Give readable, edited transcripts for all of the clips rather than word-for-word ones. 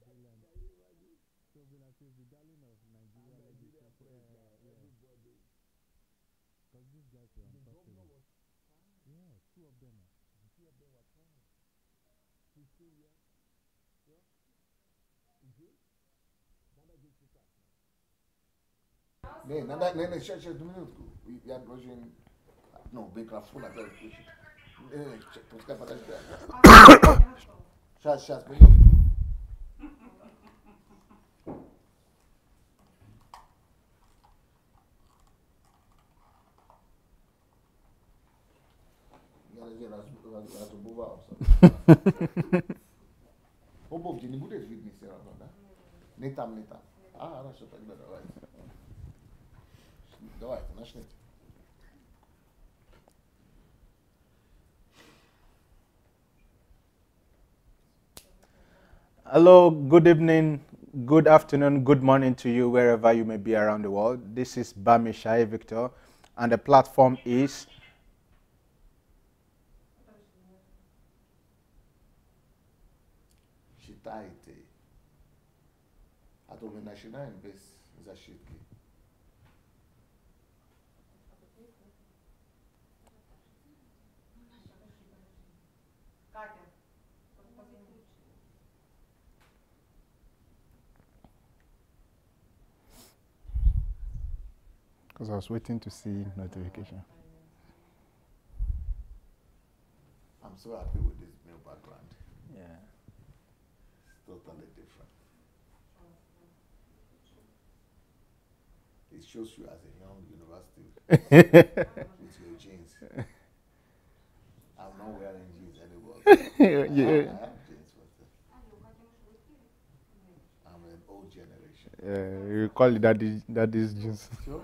brilliant. So brilliant. He's the darling of Nigeria legislature. Because these guys were untouchable. Yeah, two of them. Nee, nee, сейчас, 2 минутку. Я должен, ну, микрофон опять включить. Пускай подожди. Сейчас, минутку. Я разубывался. Обувь не будет видно все равно, да? Не там, не там. Хорошо, тогда давайте. Давайте, начните. Hello, good evening, good afternoon, good morning to you wherever you may be around the world. This is BAMISAYE Victor, and the platform is Считайте. А то мы начинаем без защитки. because I was waiting to see notification. I'm so happy with this new background. Yeah. It's totally different. It shows you as a young university with your jeans. I'm not wearing jeans anymore. Yeah. I have jeans, but I'm an old generation. You call it that is just. Sure?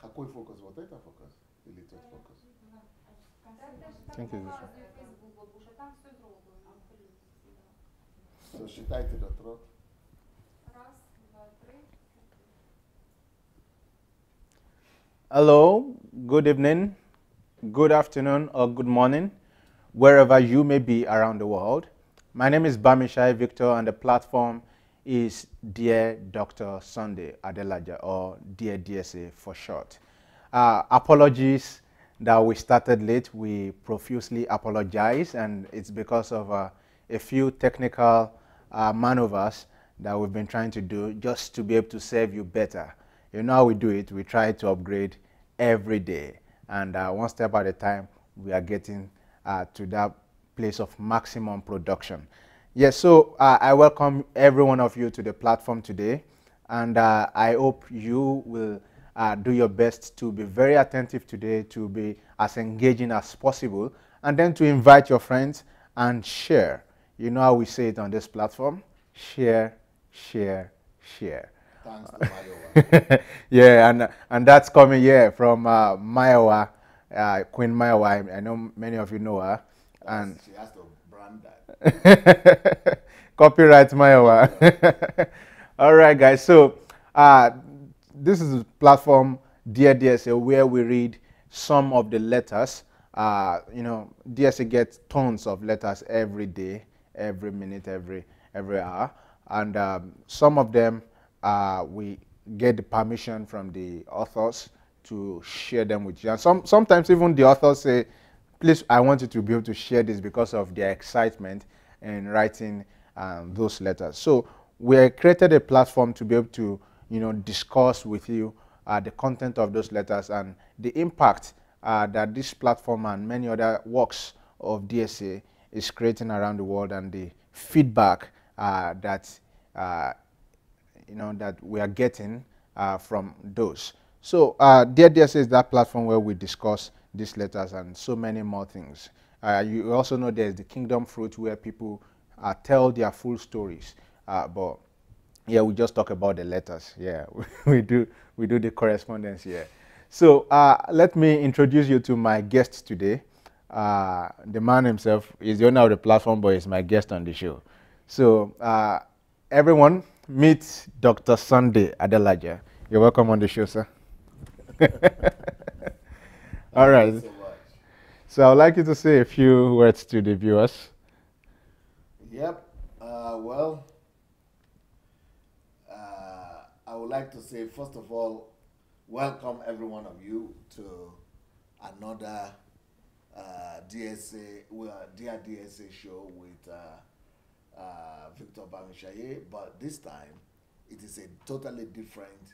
Какой фокус? Вот это фокус? Или тот фокус? Thank you. So считайте до 3. Hello, good evening, good afternoon, or good morning, wherever you may be around the world. My name is BAMISAYE Victor, and the platform is Dear Dr. Sunday Adelaja, or Dear DSA for short. Apologies that we started late. We profusely apologize, and it's because of a few technical maneuvers that we've been trying to do just to be able to serve you better. You know how we do it. We try to upgrade every day, and one step at a time, we are getting to that place of maximum production. Yes, so I welcome every one of you to the platform today, and I hope you will do your best to be very attentive today, to be as engaging as possible, and then to invite your friends and share. You know how we say it on this platform: share, share, share. Thanks to Mayowa. Yeah, and that's coming from Mayowa, Queen Mayowa. I know many of you know her, and She has to brand that. copyright Mayowa. All right, guys. So this is a platform, Dear DSA, where we read some of the letters. DSA gets tons of letters every day, every minute, every hour, and some of them we get the permission from the authors to share them with you. And sometimes even the authors say, please, I want you to be able to share this because of their excitement in writing those letters. So we created a platform to be able to, discuss with you the content of those letters and the impact that this platform and many other works of DSA is creating around the world, and the feedback that that we are getting from those. So Dear DSA is that platform where we discuss these letters and so many more things. You also know there's the Kingdom Fruit, where people tell their full stories. But yeah, we just talk about the letters. Yeah, we do the correspondence here. So let me introduce you to my guest today. The man himself is the owner of the platform, but is my guest on the show. So everyone, meet Dr. Sunday Adelaja. You're welcome on the show, sir. All right. Thank you so much. So I'd like you to say a few words to the viewers. Yep. Well, I would like to say, first of all, welcome every one of you to another DSA, Dear DSA show with Victor BAMISAYE, but this time it is a totally different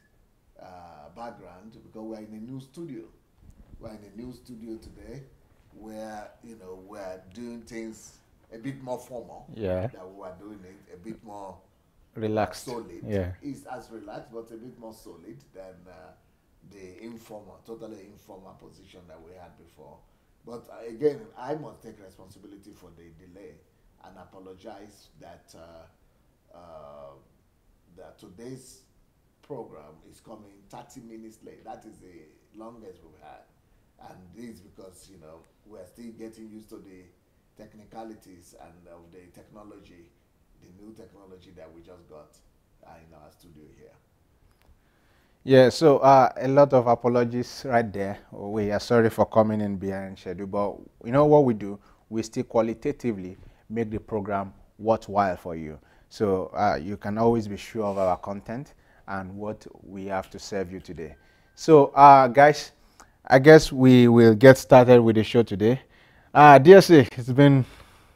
background because we're in a new studio. We're in a new studio today where, we're doing things a bit more formal. Yeah. That we were doing it a bit more Relaxed. solid. Yeah. It's as relaxed, but a bit more solid than the totally informal position that we had before. But again, I must take responsibility for the delay and apologize that that today's program is coming 30 minutes late. That is the longest we've had. And this is because, we're still getting used to the technicalities and of the technology, the new technology that we just got in our studio here. Yeah, so a lot of apologies right there. We are sorry for coming in behind schedule, but you know what we do? We still qualitatively make the program worthwhile for you. So you can always be sure of our content and what we have to serve you today. So guys, I guess we will get started with the show today. DSA,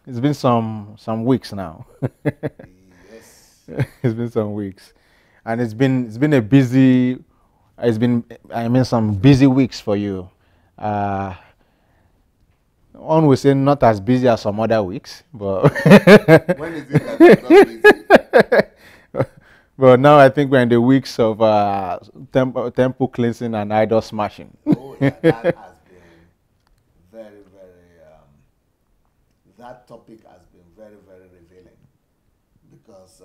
it's been some weeks now. Yes. It's been some weeks, and it's been a busy. Some busy weeks for you. One would say not as busy as some other weeks, but When is it that I'm not busy? but now I think we're in the weeks of temple cleansing and idol smashing. Oh, yeah, that has been very, very, that topic has been very, very revealing because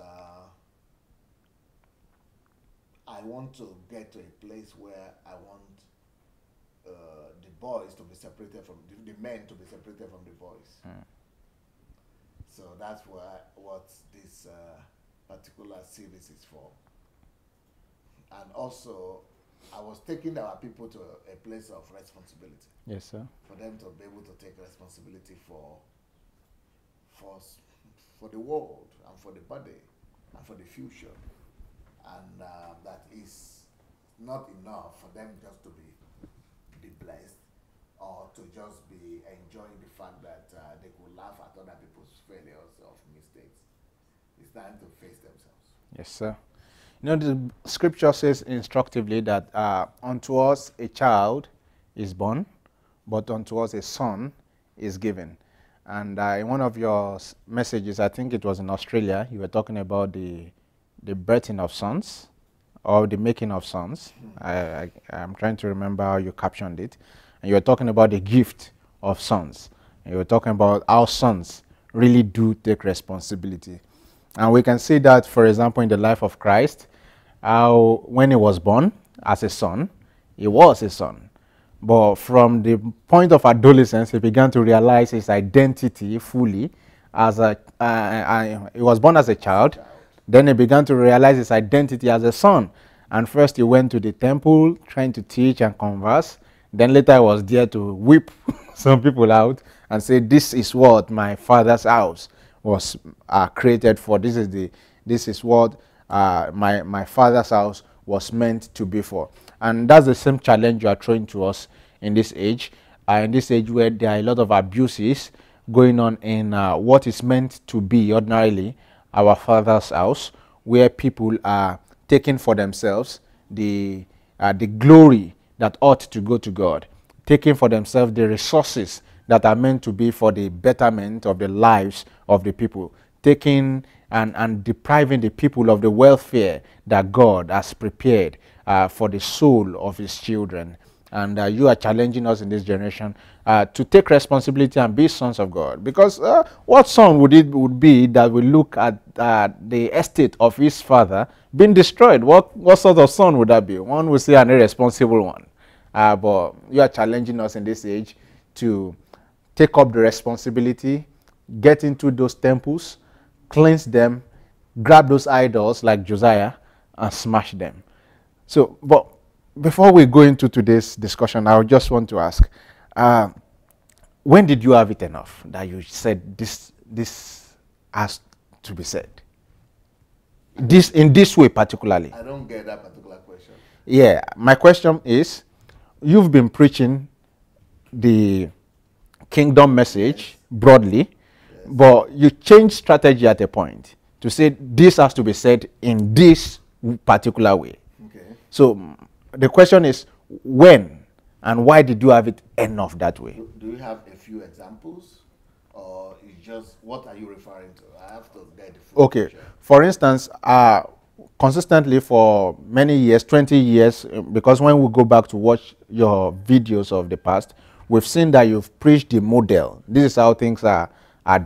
I want to get to a place where I want the boys to be separated from, the men to be separated from the boys. So that's what this particular series is for. And also, I was taking our people to a place of responsibility. Yes, sir. For them to be able to take responsibility for the world and for the body and for the future. And that is not enough for them just to be blessed or to just be enjoying the fact that they could laugh at other people's failures or mistakes. It's time to face themselves. Yes, sir. You know, the scripture says instructively that unto us a child is born, but unto us a son is given. And in one of your messages, I think it was in Australia, you were talking about the birthing of sons or the making of sons. I'm trying to remember how you captioned it. And you were talking about the gift of sons. And you were talking about how sons really do take responsibility. And we can see that, for example, in the life of Christ, how when he was born as a son, he was a son. But from the point of adolescence, he began to realize his identity fully as he was born as a child. Then he began to realize his identity as a son. And first he went to the temple trying to teach and converse. Then later he was there to whip some people out and say, this is what my father's house was created for. This is what my father's house was meant to be for. And that's the same challenge you are throwing to us in this age. In this age where there are a lot of abuses going on in what is meant to be ordinarily our father's house, where people are taking for themselves the glory that ought to go to God, taking for themselves the resources that are meant to be for the betterment of the lives of the people, taking and depriving the people of the welfare that God has prepared for the soul of his children. And you are challenging us in this generation to take responsibility and be sons of God. Because what son would be that will look at the estate of his father being destroyed? What sort of son would that be? One would say an irresponsible one. But you are challenging us in this age to take up the responsibility, get into those temples, cleanse them, grab those idols like Josiah, and smash them. So, but before we go into today's discussion, I just want to ask, when did you have it enough that you said this has to be said? This in this way particularly. I don't get that particular question. Yeah, my question is, you've been preaching the kingdom message broadly, but you change strategy at a point to say this has to be said in this particular way. Okay. So the question is, when and why did you have it enough that way? Do you have a few examples, or is just what are you referring to? I have to get the full Okay. picture. For instance, consistently for many years, 20 years, because when we go back to watch your videos of the past, we've seen that you've preached the model. This is how things are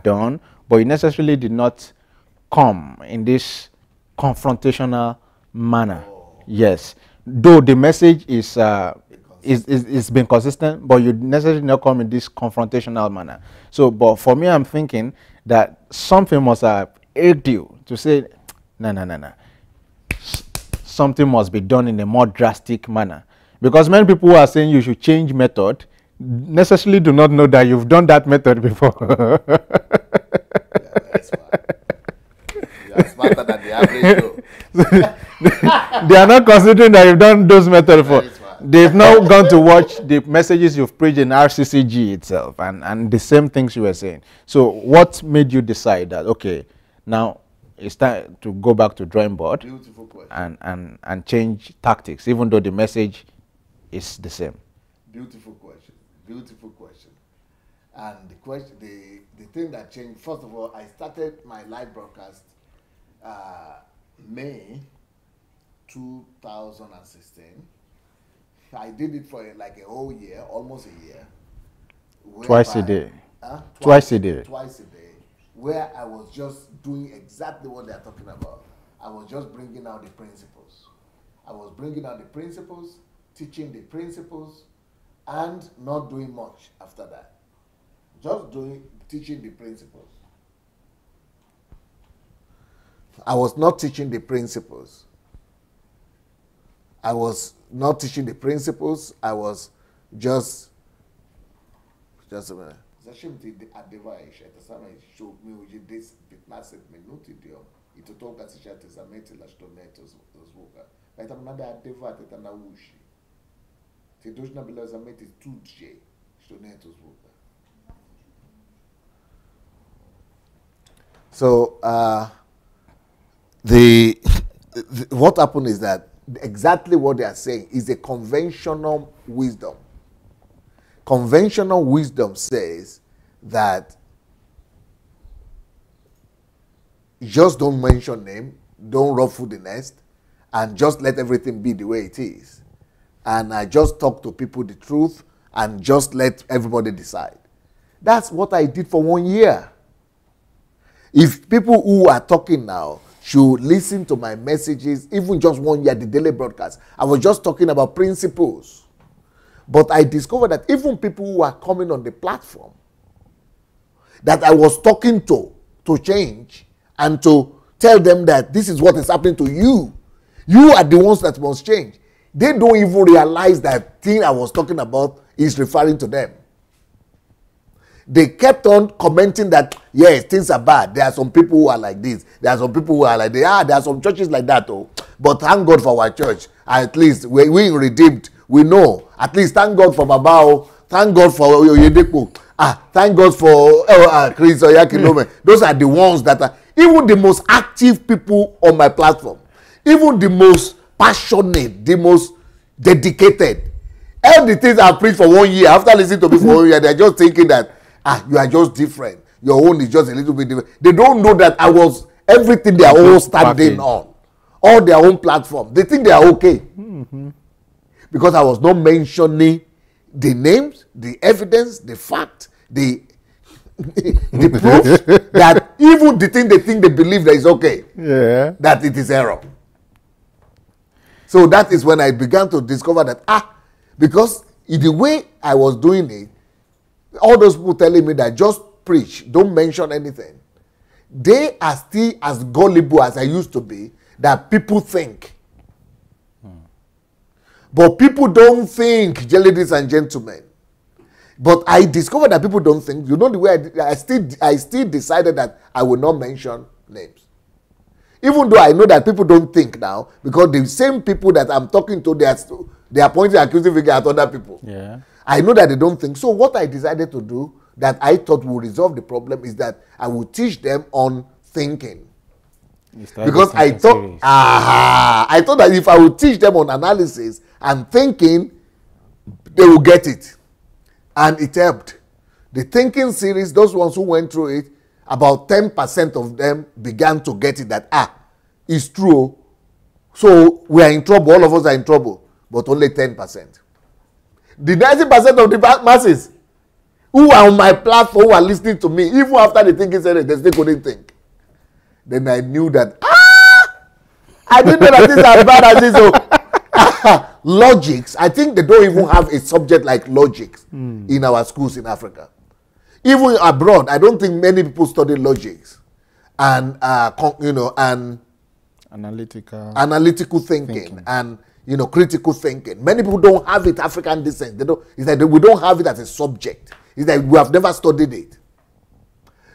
done, but you necessarily did not come in this confrontational manner. Oh. Yes. Though the message is been consistent, but you necessarily not come in this confrontational manner. So, but for me, I'm thinking that something must have aided you to say, no. Something must be done in a more drastic manner. Because many people who are saying you should change method necessarily do not know that you've done that method before. Yeah, that's smart. You are smarter than the average Joe. They are not considering that you've done those methods before. Very smart. They've now gone to watch the messages you've preached in RCCG itself and the same things you were saying. So what made you decide that, okay, now it's time to go back to drawing board Beautiful question. and change tactics, even though the message is the same? Beautiful question. Beautiful question. And the question, the thing that changed. First of all, I started my live broadcast May 2016. I did it for like a whole year, almost a year. Twice a day. Twice a day. Twice a day, where I was just doing exactly what they're talking about. I was just bringing out the principles. I was bringing out the principles, teaching the principles, and not doing much after that. Just teaching the principles. I was not teaching the principles. I was not teaching the principles. I was just a minute. Zashimti Adelaja etasama show me which this bitmaset minuti dio itotoka sishati zameti la stoneto zvuka. Baita mnada Adelaja tetana ushi. Tidoshna bila zameti tudje stoneto zvuka. So what happened is that exactly what they are saying is a conventional wisdom. Conventional wisdom says that just don't mention name, don't ruffle the nest, and just let everything be the way it is. And I just talk to people the truth and just let everybody decide. That's what I did for 1 year. If people who are talking now should listen to my messages, even just 1 year, the daily broadcast, I was just talking about principles. But I discovered that even people who are coming on the platform that I was talking to change and to tell them that this is what is happening to you. You are the ones that must change. They don't even realize that thing I was talking about is referring to them. They kept on commenting that, yes, things are bad. There are some people who are like this. There are some people who are like that. There are some churches like that. Oh. But thank God for our church. At least we redeemed. We know. At least thank God for Babao. Thank God for Oyedepo. Thank God for Chris Oyakilome. Those are the ones that are, even the most active people on my platform, even the most passionate, the most dedicated. All the things I preached for 1 year, after listening to me for 1 year, they're just thinking that, you are just different. Your own is just a little bit different. They don't know that I was everything they are all standing on. All their own platform. They think they are okay. Mm-hmm. Because I was not mentioning the names, the evidence, the fact, the proof that even the thing they think they believe that is okay. Yeah. That it is error. So that is when I began to discover that, because in the way I was doing it, all those people telling me that just preach, don't mention anything. They are still as gullible as I used to be, that people think. But people don't think, ladies and gentlemen. But I discovered that people don't think. You know the way I still decided that I will not mention names. Even though I know that people don't think now, because the same people that I'm talking to, they are pointing accusing finger at other people. Yeah. I know that they don't think. So what I decided to do that I thought would resolve the problem is that I will teach them on thinking. Because I thought that if I would teach them on analysis and thinking, they will get it. And it helped. The thinking series, those ones who went through it, about 10% of them began to get it that, it's true. So we are in trouble, all of us are in trouble, but only 10%. The 90% of the masses who are on my platform, who are listening to me, even after the thinking series, they still couldn't think. Then I knew that, I didn't know that this is as bad as this. So, logics, I think they don't even have a subject like logics in our schools in Africa. Even abroad, I don't think many people study logics and and analytical thinking and critical thinking. Many people don't have it African descent. They don't. It's like we don't have it as a subject. It's like we have never studied it.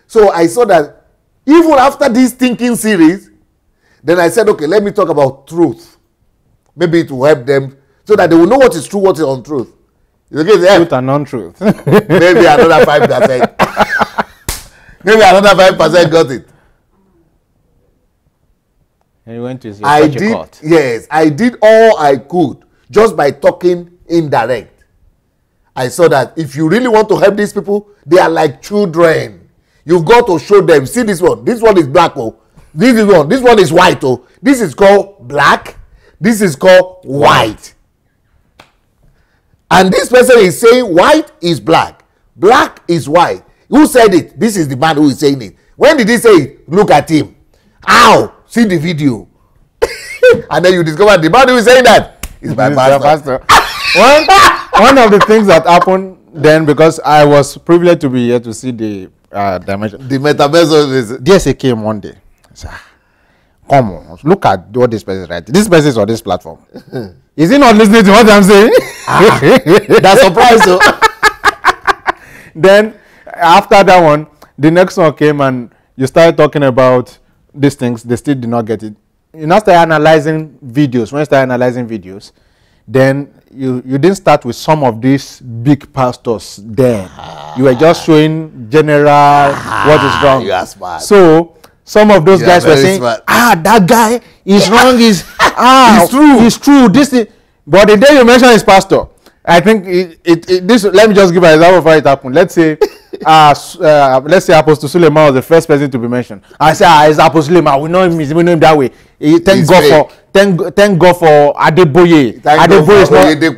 So I saw that even after this thinking series, then I said, okay, let me talk about truth. Maybe it will help them so that they will know what is true, what is untruth. Truth and non-truth. Maybe another 5%. Maybe another 5% got it. And you went to your court. Yes, I did all I could just by talking indirect. I saw that if you really want to help these people, they are like children. You've got to show them. See this one. This one is black. Oh, this is one. This one is white. Oh, this is called black. This is called white. And this person is saying white is black. Black is white. Who said it? This is the man who is saying it. When did he say it? Look at him. Ow! See the video. And then you discover the man who is saying that is my pastor. One of the things that happened then, because I was privileged to be here to see the dimension. The metaverse is... DSA came one day. Said, come on, look at what this person is writing. This person is on this platform. Is he not listening to what I'm saying? That's surprise. So. Then after that one, the next one came and you started talking about these things. They still did not get it. You now start analyzing videos. When you start analyzing videos, then you didn't start with some of these big pastors there. You were just showing general what is wrong. You are smart. So some of those guys were saying, smart. That guy is wrong. It's true. It's true. This thing. But the day you mention his pastor, I think this. Let me just give an example of how it happened. Let's say, Apostle Suleiman was the first person to be mentioned. I say, it's Apostle Suleiman. We know him that way. Thank God for Adeboye. Adeboye is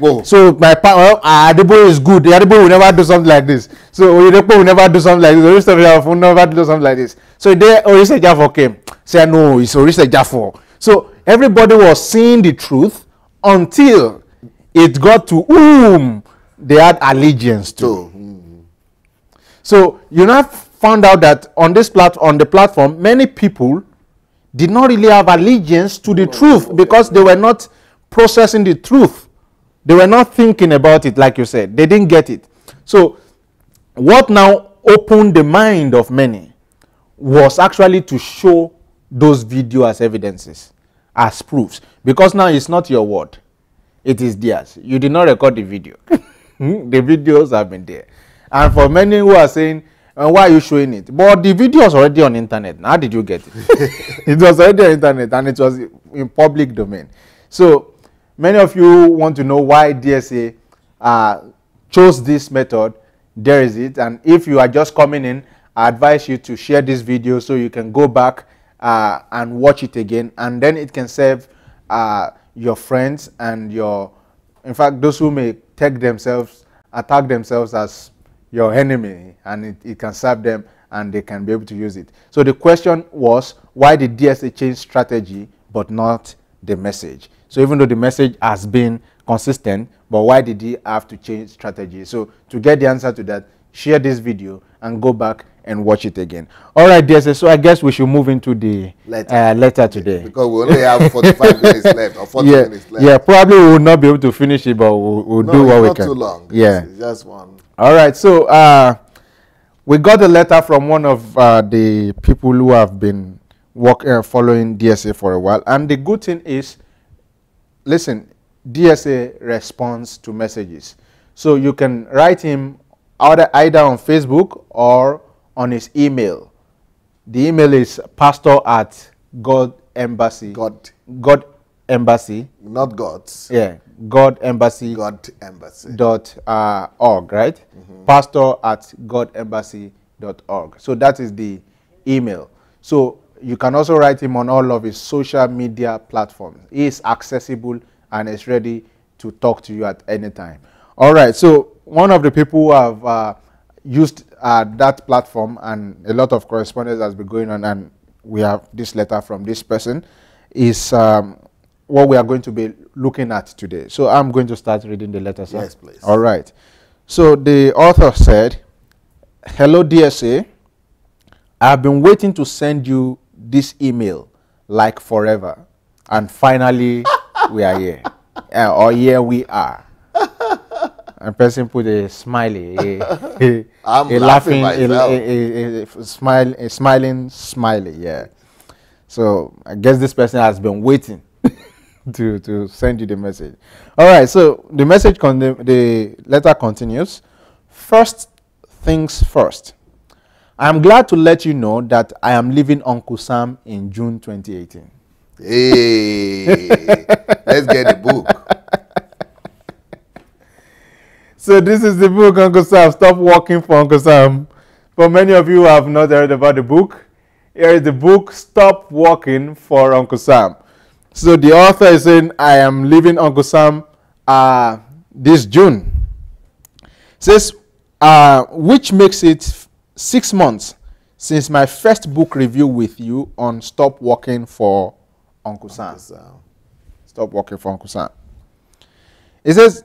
not. So my Adeboye is good. Adeboye will never do something like this. So Oyedepo will never do something like this. Orisa will never do something like this. So there Orisa Jafo came. Say no, it's Orisa Jafo. So everybody was seeing the truth until it got to whom they had allegiance to. So you now found out that on the platform, many people did not really have allegiance to the truth because they were not processing the truth. They were not thinking about it, like you said. They didn't get it. So what now opened the mind of many was actually to show those videos as evidences, as proofs. Because now it's not your word. It is theirs. You did not record the video. The videos have been there. And for many who are saying, why are you showing it? But the video was already on internet. How did you get it? It was already on internet and it was in public domain. So many of you want to know why DSA chose this method. There is it. And if you are just coming in, I advise you to share this video so you can go back and watch it again. And then it can serve your friends and in fact, those who may attack themselves as your enemy, and it can serve them and they can be able to use it. So the question was, why did DSA change strategy but not the message? So even though the message has been consistent, but why did he have to change strategy? So to get the answer to that, share this video and go back and watch it again. All right, DSA, so I guess we should move into the letter today. Because we only have 45 minutes left or 40 minutes left. Yeah, probably we will not be able to finish it, but we'll do what we can. Not too long. Yeah. It's just one. All right, so we got a letter from one of the people who have been following DSA for a while. And the good thing is, listen, DSA responds to messages. So you can write him either on Facebook or on his email. The email is pastor@godembassy. God Embassy. Not God's. Yeah, God Embassy. God Embassy. .org, right? pastor@godembassy.org. So that is the email. So you can also write him on all of his social media platforms. He is accessible and is ready to talk to you at any time. All right, so one of the people who have used that platform, and a lot of correspondence has been going on, and we have this letter from this person, is what we are going to be looking at today. So I'm going to start reading the letter, sir. Yes, please. All right. So the author said, "Hello, DSA. I've been waiting to send you this email like forever, and finally we are here. Or here we are." And person put a smiley, a laughing, a smiling smiley. Yeah. So I guess this person has been waiting to send you the message. All right. So the the letter continues. "First things first. I'm glad to let you know that I am leaving Uncle Sam in June 2018. Hey, let's get the book. So this is the book, Uncle Sam. Stop Working for Uncle Sam. For many of you who have not heard about the book, here is the book, Stop Working for Uncle Sam. So the author is saying, I am leaving Uncle Sam this June. Says, which makes it 6 months since my first book review with you on Stop Working for Uncle Sam. Stop Working for Uncle Sam. It says,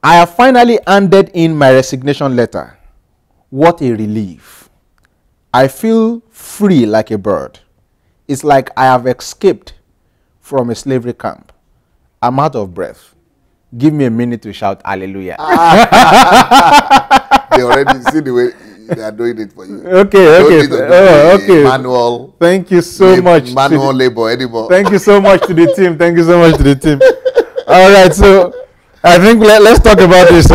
I have finally handed in my resignation letter. What a relief. I feel free like a bird. It's like I have escaped from a slavery camp. I'm out of breath. Give me a minute to shout hallelujah. They already see the way they are doing it for you. Okay. Okay. Manual. Thank you so much. Manual labor anymore. Thank you so much to the team. Thank you so much to the team. All right, so I think let's talk about this.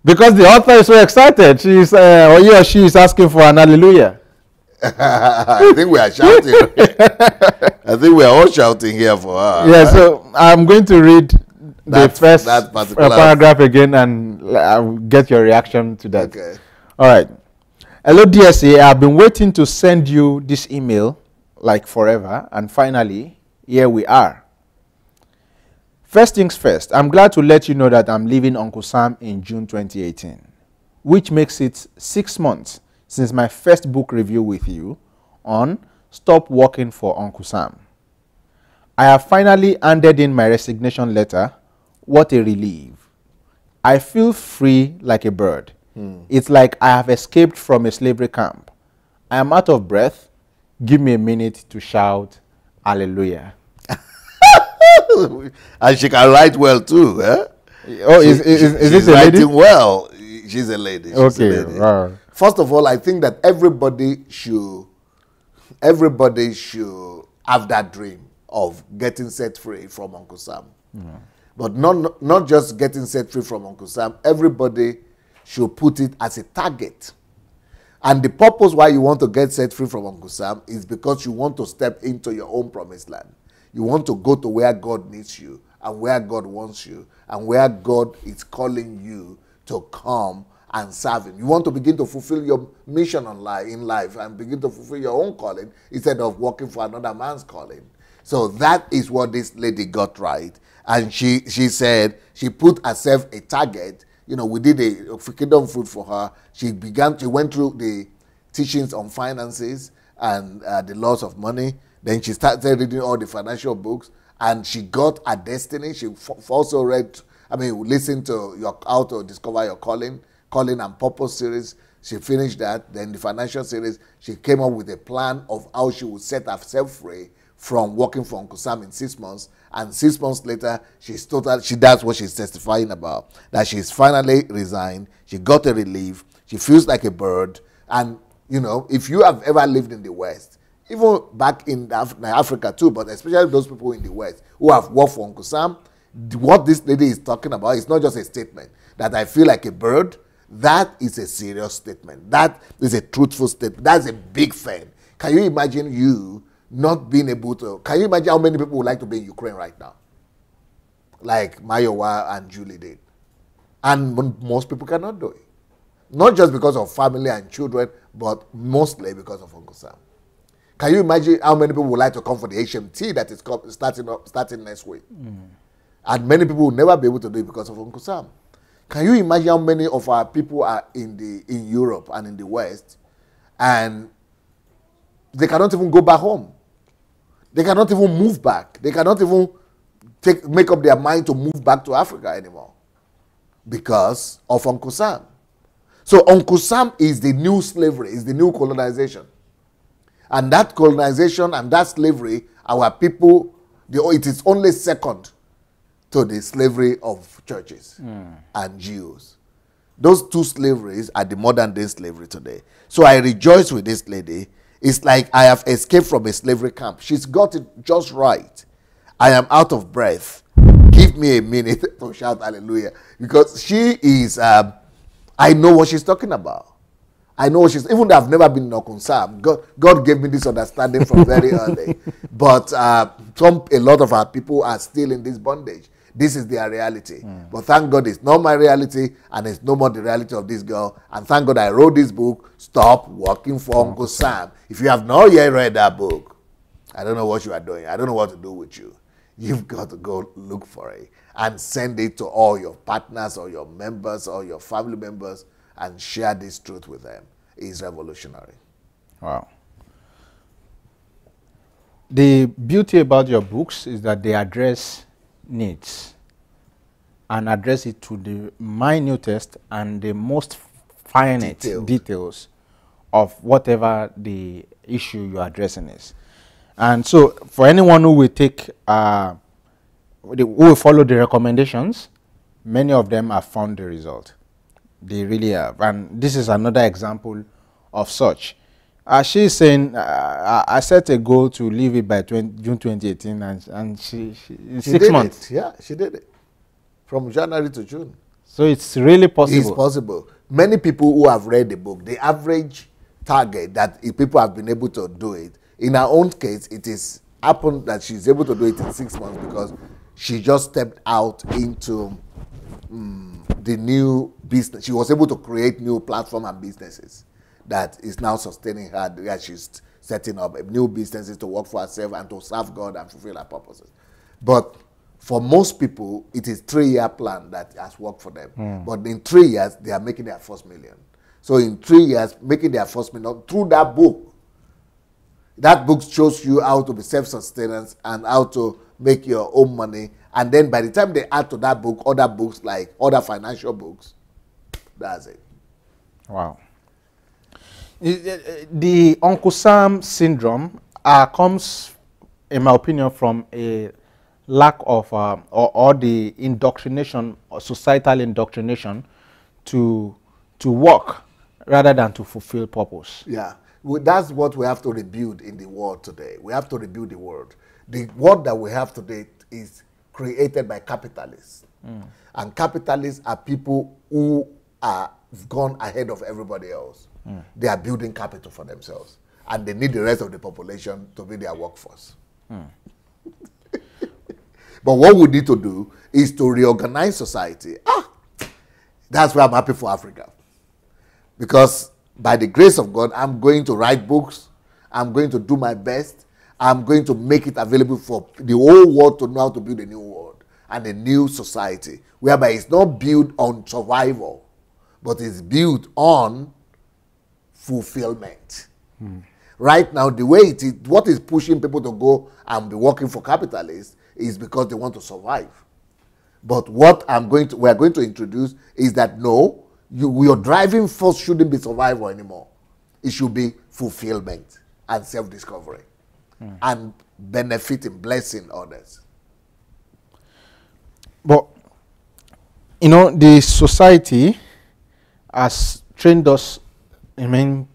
Because the author is so excited. She's or he or she is asking for an hallelujah. I think we are shouting. I think we are all shouting here for her. Yeah, so I'm going to read the first paragraph again, and I'll get your reaction to that. Okay. All right. Hello, DSA. I've been waiting to send you this email like forever, and finally, here we are. First things first, I'm glad to let you know that I'm leaving Uncle Sam in June 2018, which makes it 6 months since my first book review with you on Stop Working for Uncle Sam. I have finally handed in my resignation letter. What a relief. I feel free like a bird. It's like I have escaped from a slavery camp. I am out of breath. Give me a minute to shout hallelujah. And she can write well too. Eh? Oh, is this a lady? Writing well. She's a lady. She's okay. A lady. Wow. First of all, I think that everybody should have that dream of getting set free from Uncle Sam. But not just getting set free from Uncle Sam. Everybody should put it as a target. And the purpose why you want to get set free from Uncle Sam is because you want to step into your own promised land. You want to go to where God needs you and where God wants you and where God is calling you to come and serve Him. You want to begin to fulfill your mission in life and begin to fulfill your own calling instead of working for another man's calling. So that is what this lady got right. And she said she put herself a target. You know, we did a Kingdom Food for her. She went through the teachings on finances and the laws of money. Then she started reading all the financial books, and she got her destiny. She also listened to How to Discover Your Calling and Purpose series. She finished that. Then the financial series, she came up with a plan of how she would set herself free from working for Uncle Sam in 6 months. And 6 months later, that's what she's testifying about. That she's finally resigned. She got a relief. She feels like a bird. And, you know, if you have ever lived in the West, even back in Africa too, but especially those people in the West who have worked for Uncle Sam, what this lady is talking about is not just a statement that I feel like a bird. That is a serious statement. That is a truthful statement. That's a big fan. Can you imagine you not being able to? Can you imagine how many people would like to be in Ukraine right now? Like Mayowa and Julie did. And most people cannot do it. Not just because of family and children, but mostly because of Uncle Sam. Can you imagine how many people would like to come for the HMT that is starting next week? And many people will never be able to do it because of Uncle Sam. Can you imagine how many of our people are in Europe and in the West, and they cannot even go back home? They cannot even move back. They cannot even make up their mind to move back to Africa anymore because of Uncle Sam. So Uncle Sam is the new slavery, is the new colonization. And that colonization and that slavery, our people, it is only second to the slavery of churches and Jews. Those two slaveries are the modern day slavery today. So I rejoice with this lady. It's like I have escaped from a slavery camp. She's got it just right. I am out of breath. Give me a minute to shout hallelujah. Because she is, I know what she's talking about. I know she's, even though I've never been in Uncle Sam, God gave me this understanding from very early. But a lot of our people are still in this bondage. This is their reality. But thank God it's not my reality, and it's no more the reality of this girl. And thank God I wrote this book, Stop Working for Uncle Sam. If you have not yet read that book, I don't know what you are doing. I don't know what to do with you. You've got to go look for it and send it to all your partners or your members or your family members and share this truth with them. It's revolutionary. Wow. The beauty about your books is that they address needs and address it to the minutest and the most finite details of whatever the issue you're addressing is. And so for anyone who will take, who will follow the recommendations, many of them have found the result. They really have. And this is another example of such. She's saying, I set a goal to leave it by June 2018, and she in 6 months. Yeah, she did it. From January to June. So it's really possible. It's possible. Many people who have read the book, the average target that if people have been able to do it, in her own case, it is happened that she's able to do it in 6 months because she just stepped out into the new business. She was able to create new platform and businesses that is now sustaining her. That she's setting up new businesses to work for herself and to serve God and fulfill her purposes. But for most people, it is 3-year plan that has worked for them. But in 3 years, they are making their first million. So in 3 years, making their first million through that book. That book shows you how to be self-sustained and how to make your own money. And then by the time they add to that book, other books like other financial books, that's it. Wow. The Uncle Sam syndrome comes, in my opinion, from a lack of, or the indoctrination, or societal indoctrination to work rather than to fulfill purpose. Yeah. Well, that's what we have to rebuild in the world today. We have to rebuild the world. The world that we have today is created by capitalists. And capitalists are people who have gone ahead of everybody else. They are building capital for themselves. And they need the rest of the population to be their workforce. But what we need to do is to reorganize society. That's why I'm happy for Africa. Because by the grace of God, I'm going to write books. I'm going to do my best. I'm going to make it available for the whole world to know how to build a new world and a new society, whereby it's not built on survival, but it's built on fulfillment. Right now, the way it is, what is pushing people to go and be working for capitalists is because they want to survive. But what we're going to introduce is that no, your driving force shouldn't be survival anymore. It should be fulfillment and self-discovery and benefiting, blessing others. But, you know, the society has trained us. I mean,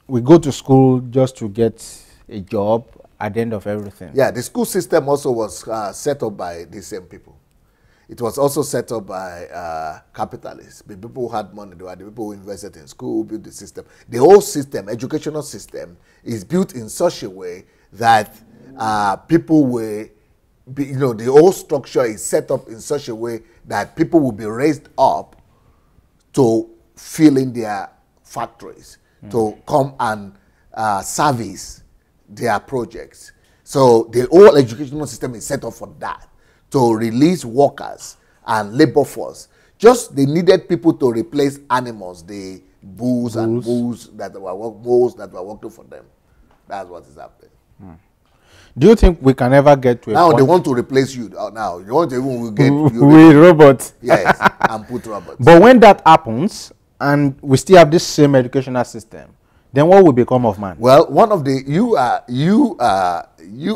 we go to school just to get a job at the end of everything. Yeah, the school system also was set up by the same people. It was also set up by capitalists. The people who had money, they were the people who invested in school, who built the system. The whole system, educational system, is built in such a way that people will be, you know, the whole structure is set up in such a way that people will be raised up to fill in their factories, to come and service their projects. So the whole educational system is set up for that, to release workers and labor force. Just they needed people to replace animals, the bulls and bulls that were working for them. That's what is happening. Do you think we can ever get to a now point? They want to replace you. Now you want to even get with robots. Yes, and put robots. But when that happens, and we still have this same educational system, then what will become of man? Well, one of the you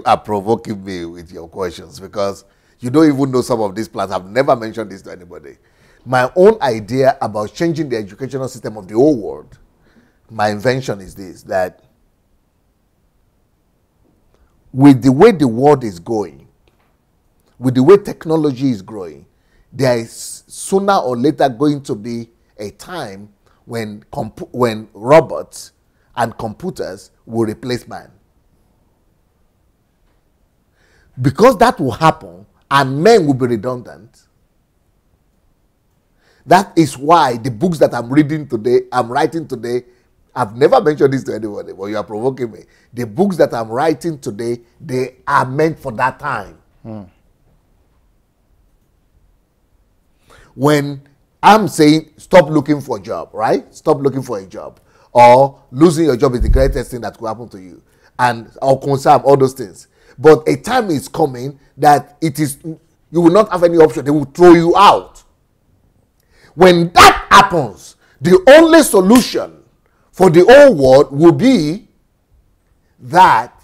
are provoking me with your questions, because you don't even know some of these plans. I've never mentioned this to anybody. My own idea about changing the educational system of the whole world, my invention is this, that with the way the world is going, with the way technology is growing, there is sooner or later going to be a time when robots and computers will replace man. Because that will happen and men will be redundant, that is why the books that I'm writing today, I've never mentioned this to anybody, but you are provoking me. The books that I'm writing today, they are meant for that time. When I'm saying stop looking for a job, right? Stop looking for a job. Or losing your job is the greatest thing that could happen to you. Or concern, all those things. But a time is coming that you will not have any option. They will throw you out. When that happens, the only solution for the whole world will be that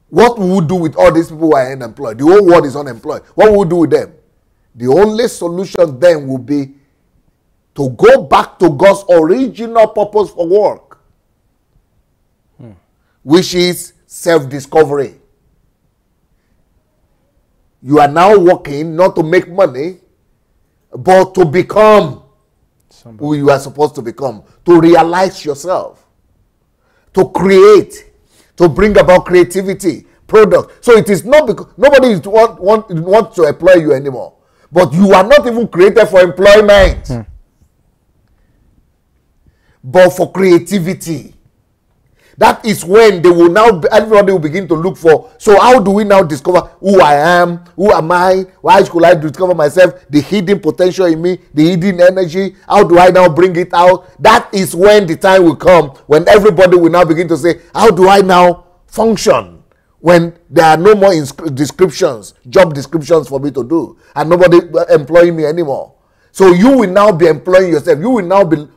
what we would do with all these people who are unemployed. The whole world is unemployed. What will we do with them? The only solution then will be to go back to God's original purpose for work, which is self-discovery. You are now working not to make money, but to become who you are supposed to become, to realize yourself, to create, to bring about creativity, product. So it is not because nobody wants to employ you anymore, but you are not even created for employment, but for creativity. That is when they will now, everybody will begin to look for, so how do we now discover who I am, who am I, why should I discover myself, the hidden potential in me, the hidden energy, how do I now bring it out? That is when the time will come, when everybody will now begin to say, how do I now function? When there are no more descriptions, job descriptions for me to do, and nobody employing me anymore. So you will now be employing yourself, you will now be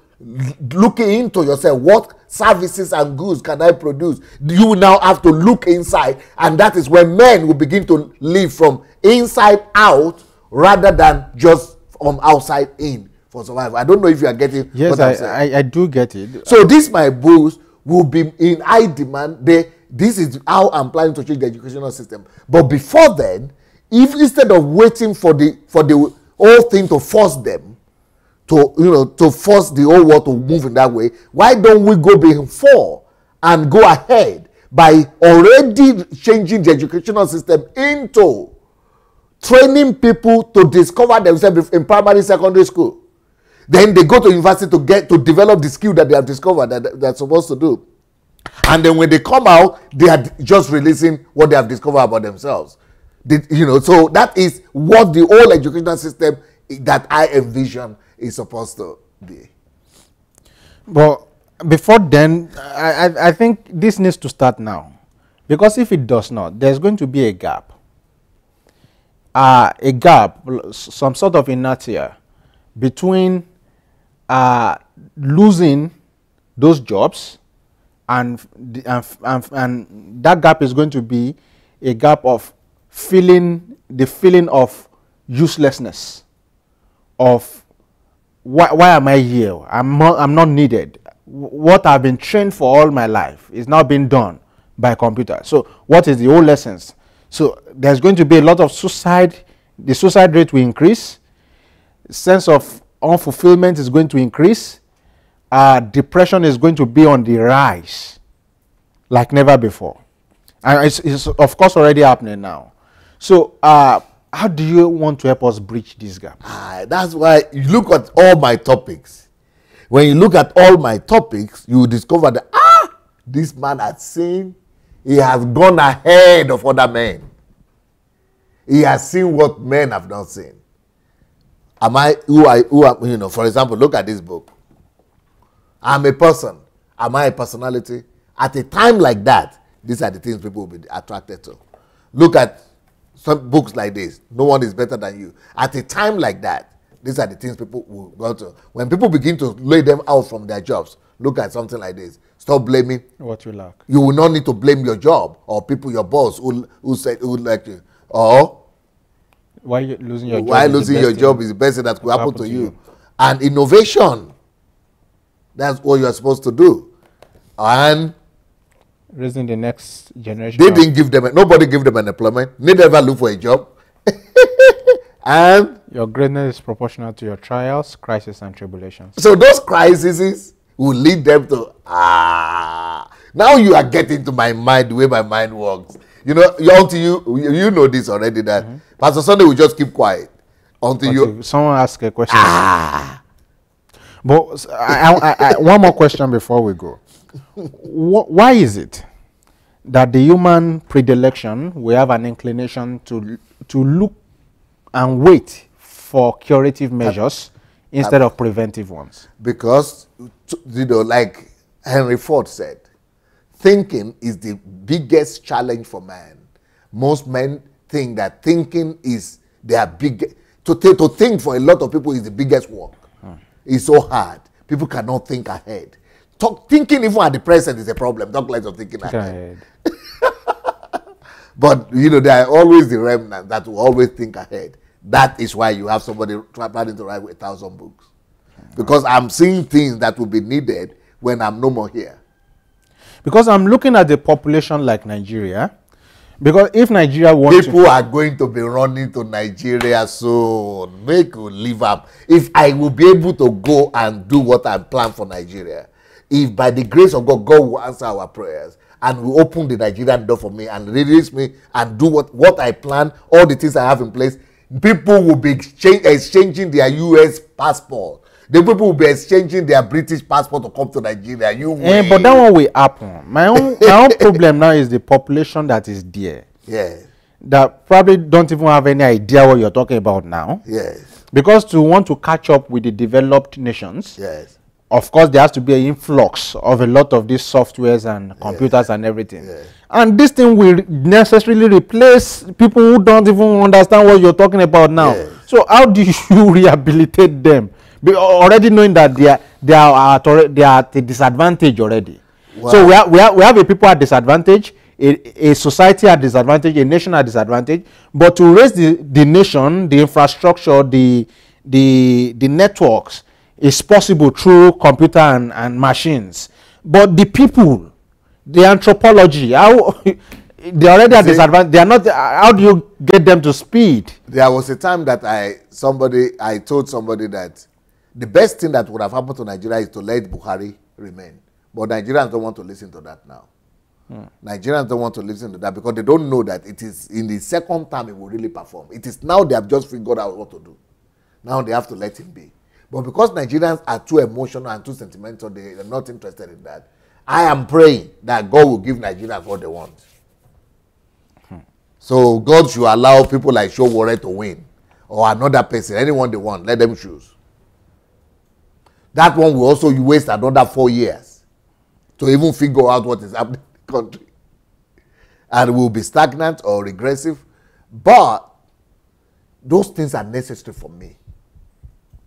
looking into yourself, what services and goods can I produce? You now have to look inside, and that is when men will begin to live from inside out rather than just from outside in for survival. I don't know if you are getting what I'm saying. I do get it. So this my books will be in high demand. This is how I'm planning to change the educational system. But before then, if instead of waiting for the whole thing to force them, to force the whole world to move in that way, why don't we go before and go ahead by already changing the educational system into training people to discover themselves in primary, secondary school. Then they go to university to develop the skill that they have discovered that they're supposed to do. And then when they come out, they are just releasing what they have discovered about themselves. So that is what the whole educational system that I envision is supposed to be. But before then, I think this needs to start now. Because if it does not, there's going to be a gap. Some sort of inertia between are losing those jobs, and that gap is going to be a gap of the feeling of uselessness, of why am I here? I'm not needed. What I've been trained for all my life is now being done by computer. So what is the whole essence? So there's going to be a lot of suicide. The suicide rate will increase. Sense of unfulfillment is going to increase. Depression is going to be on the rise like never before. And it's of course already happening now. So how do you want to help us bridge this gap? That's why you look at all my topics. When you look at all my topics, you will discover that, this man has seen, he has gone ahead of other men. He has seen what men have not seen. For example, look at this book. I'm a person. Am I a personality? At a time like that, these are the things people will be attracted to. Look at some books like this. No one is better than you. At a time like that, these are the things people will go to. When people begin to lay them out from their jobs, look at something like this. Stop blaming what you lack. You will not need to blame your job or people, your boss, who like you. Or why losing your job? Why losing your job is the best thing that could happen to you. And innovation, that's what you are supposed to do. And raising the next generation. They didn't give them, nobody gave them an employment. They never look for a job. And your greatness is proportional to your trials, crises, and tribulations. So those crises will lead them to, now you are getting to my mind, the way my mind works. You know, you know this already, that Pastor Sunday will just keep quiet until someone asks a question. But one more question before we go. Why is it that the human predilection, we have an inclination to look and wait for curative measures instead of preventive ones? Because, like Henry Ford said, thinking is the biggest challenge for man. Most men think that thinking is their to think for a lot of people is the biggest work. It's so hard. People cannot think ahead. Thinking even at the present is a problem. Talk less of thinking ahead. But, there are always the remnant that will always think ahead. That is why you have somebody planning to write 1,000 books. Because I'm seeing things that will be needed when I'm no more here. Because I'm looking at the population like Nigeria. Because if Nigeria wants people are going to be running to Nigeria soon. Make you leave up. If I will be able to go and do what I plan for Nigeria, if by the grace of God, God will answer our prayers and will open the Nigerian door for me and release me and do what I plan, all the things I have in place, people will be exchanging their US passport. The people will be exchanging their British passport to come to Nigeria. But that one will happen. My own problem now is the population that is there. Yes. That probably don't even have any idea what you're talking about now. Yes. Because to want to catch up with the developed nations, yes, of course there has to be an influx of a lot of these softwares and computers and everything. Yes. And this thing will necessarily replace people who don't even understand what you're talking about now. Yes. So how do you rehabilitate them? Already knowing that they are at a disadvantage already. Wow. So we have a people at disadvantage, a society at disadvantage, a nation at disadvantage. But to raise the nation, the infrastructure, the networks is possible through computer and machines. But the people, the anthropology, how they already at disadvantage. They are not. How do you get them to speed? There was a time that I told somebody that the best thing that would have happened to Nigeria is to let Buhari remain. But Nigerians don't want to listen to that now. Nigerians don't want to listen to that because they don't know that it is in the second time it will really perform. It is now they have just figured out what to do. Now they have to let him be. But because Nigerians are too emotional and too sentimental, they are not interested in that. I am praying that God will give Nigerians what they want. So God should allow people like Showore to win. Or another person, anyone they want, let them choose. That one will also waste another 4 years to even figure out what is happening in the country. And will be stagnant or regressive. But those things are necessary for me.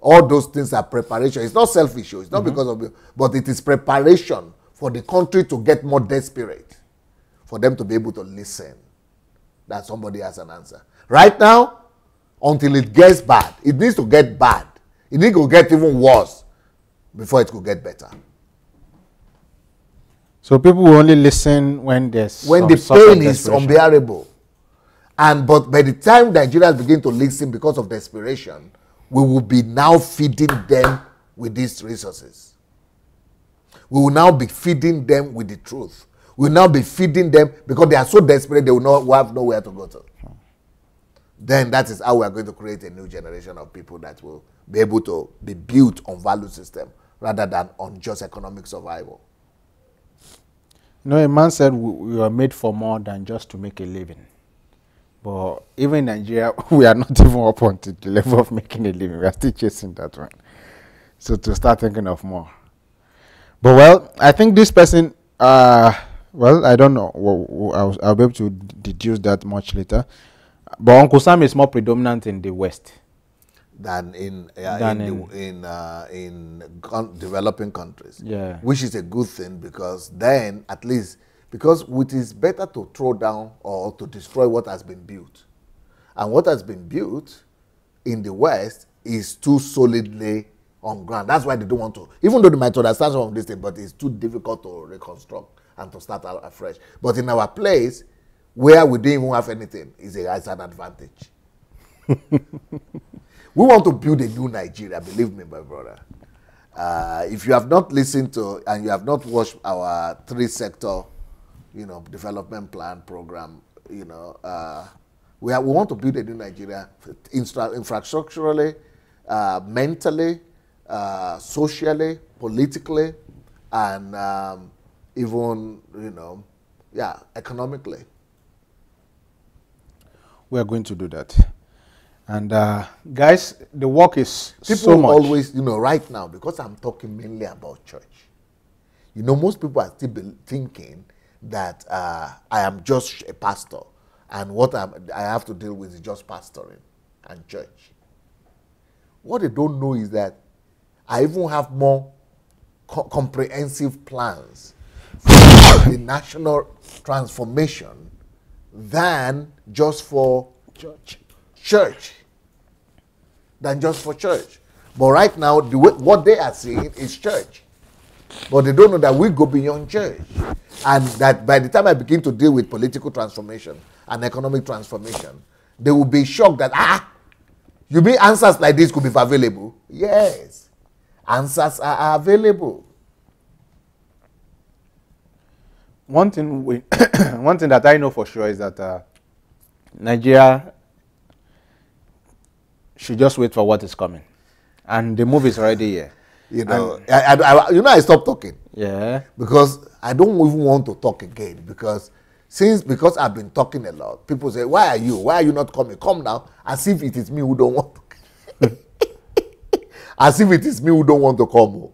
All those things are preparation. It's not selfish, it's not because of you, but it is preparation for the country to get more desperate, for them to be able to listen that somebody has an answer. Right now, until it gets bad, it needs to get bad. It needs to get even worse before it could get better. So people will only listen when there's the pain is unbearable. But by the time Nigerians begin to listen because of desperation, we will be now feeding them with these resources. We will now be feeding them with the truth. We will now be feeding them because they are so desperate they will have nowhere to go to. Then that is how we are going to create a new generation of people that will be able to be built on value system rather than on just economic survival. You know, a man said we are made for more than just to make a living. But even in Nigeria, we are not even up onto the level of making a living. We are still chasing that one. So to start thinking of more. But well, I think this person, well, I don't know. I'll be able to deduce that much later. But Uncle Sam is more predominant in the West than in developing countries. Yeah, which is a good thing, because then at least, because it is better to throw down or to destroy what has been built, and what has been built in the West is too solidly on ground. That's why they don't want to, even though they might understand some of this thing, but it's too difficult to reconstruct and to start out afresh. But in our place, where we don't even have anything, is an advantage. We want to build a new Nigeria, believe me, my brother. If you have not listened to and you have not watched our 3-sector, development plan program, we want to build a new Nigeria, infrastructurally, mentally, socially, politically, and even, economically. We are going to do that. And guys, the work is people so much. Always, right now, because I'm talking mainly about church, most people are still thinking that I am just a pastor, and what I have to deal with is just pastoring and church. What they don't know is that I even have more comprehensive plans for the national transformation than just for church. Than just for church. But right now, what they are seeing is church. But they don't know that we go beyond church. And that by the time I begin to deal with political transformation and economic transformation, they will be shocked that, you mean answers like this could be available? Yes. Answers are available. One thing that I know for sure is that Nigeria should just wait for what is coming, and the move is already here. I stopped talking. Yeah. Because I don't even want to talk again, because I've been talking a lot. People say, why are you not coming? Come now, as if it is me who don't want to. As if it is me who don't want to come.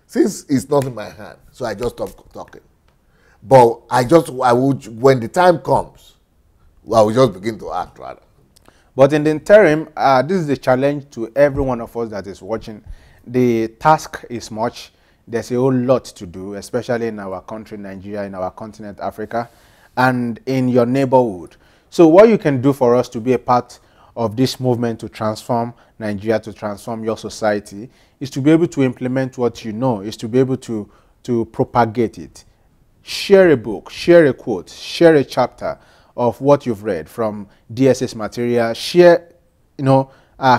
Since it's not in my hand, so I just stopped talking. But when the time comes, I will just begin to act rather. But in the interim, this is a challenge to every one of us that is watching. The task is much. There's a whole lot to do, especially in our country, Nigeria, in our continent, Africa, and in your neighborhood. So what you can do for us to be a part of this movement to transform Nigeria, to transform your society, is to be able to implement what you know, is to be able to propagate it. Share a book, share a quote, share a chapter of what you've read from DSA's material. Share,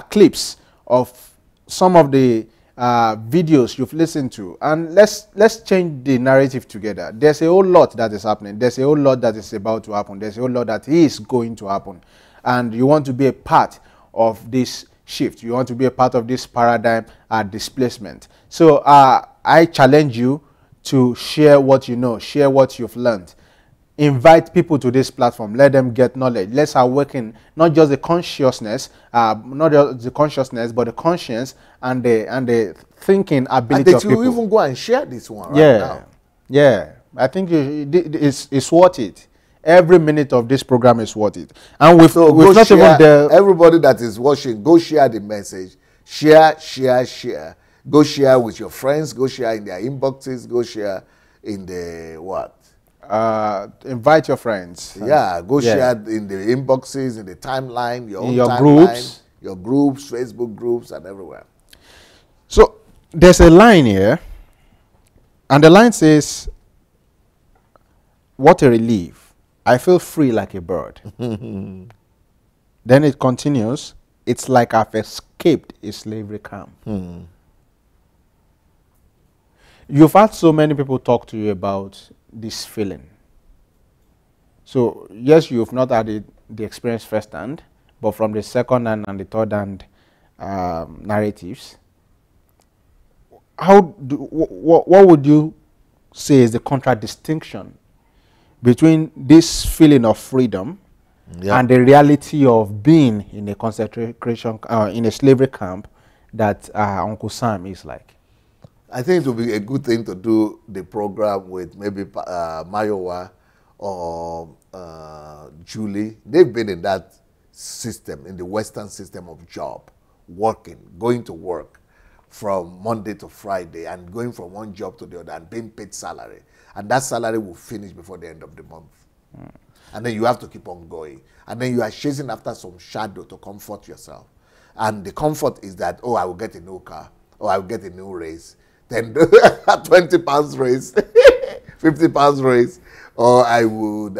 clips of some of the videos you've listened to, and let's change the narrative together. There's a whole lot that is happening. There's a whole lot that is about to happen. There's a whole lot that is going to happen, and you want to be a part of this shift. You want to be a part of this paradigm displacement. So I challenge you to share what you know, share what you've learned. Invite people to this platform. Let them get knowledge. Let's awaken not just the consciousness, but the conscience and the thinking ability of people. And that you even go and share this one right now. Yeah. I think it's worth it. Every minute of this program is worth it. And with not even everybody that is watching, go share the message. Share, share, share. Go share with your friends. Go share in their inboxes. Go share in the what? Invite your friends. Yeah, go share in the inboxes, in the timeline, your own your timeline, groups. your groups, Facebook groups, and everywhere. So there's a line here, and the line says, "What a relief! I feel free like a bird." Then it continues, "It's like I've escaped a slavery camp." You've had so many people talk to you about this feeling. So yes, you've not had the experience firsthand, but from the second hand and the third hand narratives, what would you say is the contradistinction between this feeling of freedom and the reality of being in a concentration, in a slavery camp that Uncle Sam is like? I think it would be a good thing to do the program with maybe Mayowa or Julie. They've been in that system, in the Western system of job, working, going to work from Monday to Friday and going from one job to the other and being paid salary. And that salary will finish before the end of the month. And then you have to keep on going. And then you are chasing after some shadow to comfort yourself. And the comfort is that, oh, I will get a new car, or I will get a new raise. Then 20 pounds raise, 50 pounds raise, or I would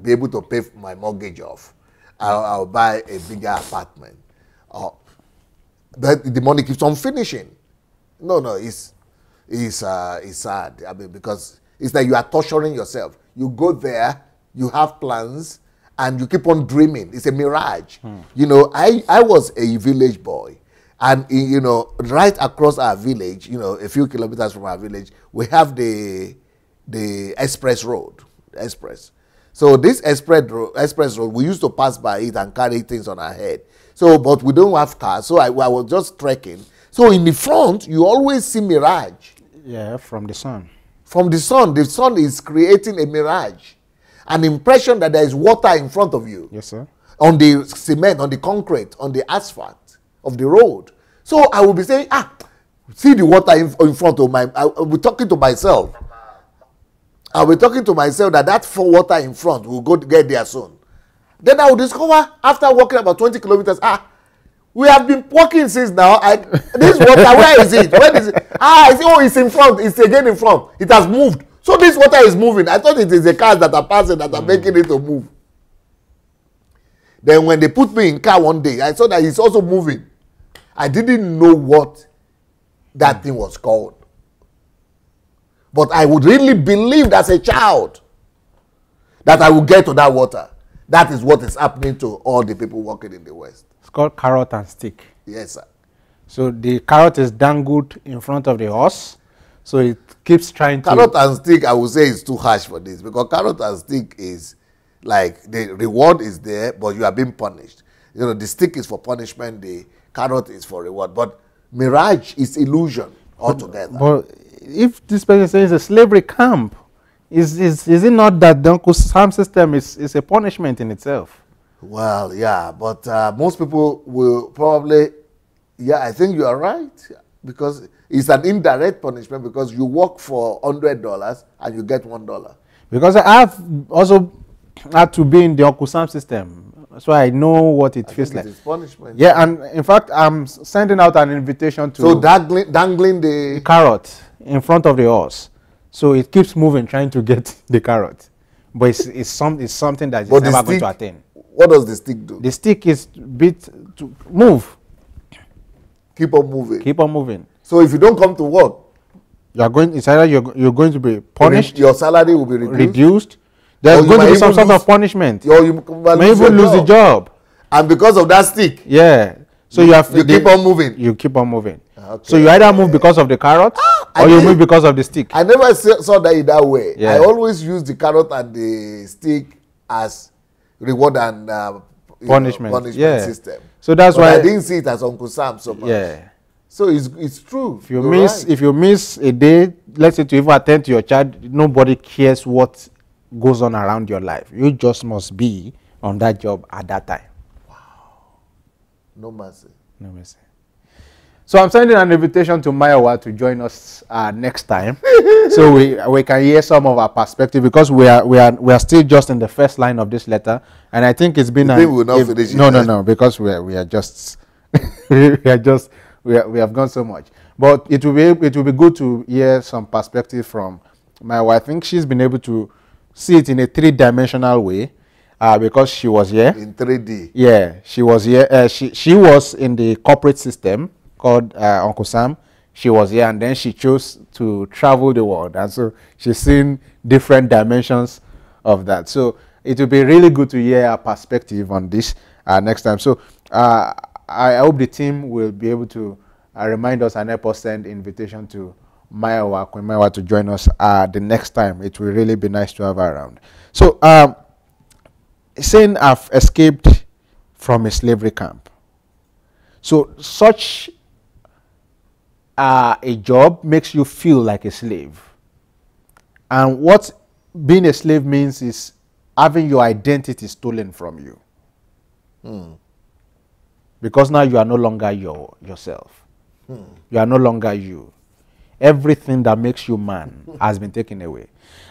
be able to pay my mortgage off. I'll buy a bigger apartment. But the money keeps on finishing. No, it's sad. I mean, because it's like you are torturing yourself. You go there, you have plans, and you keep on dreaming. It's a mirage. You know, I was a village boy. And, you know, right across our village, you know, a few kilometers from our village, we have the express road, express. So this express road, we used to pass by it and carry things on our head. So, but we don't have cars, so I was just trekking. So in the front, you always see mirage. Yeah, from the sun. From the sun is creating a mirage. An impression that there is water in front of you. Yes, sir. On the cement, on the concrete, on the asphalt of the road. So I will be saying, see the water in front of my, I'll be talking to myself. I'll be talking to myself that water in front will go to get there soon. Then I will discover, after walking about 20 kilometers, we have been walking since now. This water, where is it? Where is it? It's in front. It's again in front. It has moved. So this water is moving. I thought it is the cars that are passing that are making it to move. Then when they put me in car one day, I saw that it's also moving. I didn't know what that thing was called. But I would really believe as a child that I will get to that water. That is what is happening to all the people working in the West. It's called carrot and stick. Yes, sir. So the carrot is dangled in front of the horse. So it keeps trying to... Carrot and stick, I would say, is too harsh for this. Because carrot and stick is like the reward is there, but you are being punished. You know, the stick is for punishment, the carrot is for reward. But mirage is illusion altogether. But if this person says a slavery camp, is it not that the Uncle Sam system is a punishment in itself? Well, yeah, but most people will probably, I think you are right. Because it's an indirect punishment because you work for $100 and you get $1. Because I have also had to be in the Uncle Sam system. So I know what it feels like. It is punishment. Yeah, and in fact, I'm sending out an invitation to... So dangling the carrot in front of the horse. So it keeps moving, trying to get the carrot. But it's something that is never going to attain. What does the stick do? The stick is bit to move. Keep on moving. Keep on moving. So if you don't come to work, it's either you're going to be punished. Your salary will be reduced. There's going to be some sort of punishment. You may even lose the job. And because of that stick. Yeah. So you keep on moving. You keep on moving. Okay. So you either move because of the carrot or you move because of the stick. I never saw that in that way. Yeah. I always use the carrot and the stick as reward and punishment system. So that's why I didn't see it as Uncle Sam so much. Yeah. So it's true. If you miss a day, let's say to even attend to your child, nobody cares what goes on around your life. You just must be on that job at that time. Wow. No mercy. No mercy. So I'm sending an invitation to Mayowa to join us next time, so we can hear some of our perspective, because we are still just in the first line of this letter, and I think it's been. We will not finish. No, because we are just we have gone so much, but it will be good to hear some perspective from Mayowa. I think she's been able to see it in a 3-dimensional way. Because she was here in 3D. Yeah, she was here. She was in the corporate system called Uncle Sam. She was here, and then she chose to travel the world, and so she's seen different dimensions of that. So it will be really good to hear her perspective on this next time. So I hope the team will be able to remind us and help us send invitation to Mayowa, Queen Mayowa, to join us the next time. It will really be nice to have her around. So saying I've escaped from a slavery camp. So such a job makes you feel like a slave. And what being a slave means is having your identity stolen from you. Because now you are no longer yourself. You are no longer you. Everything that makes you man has been taken away.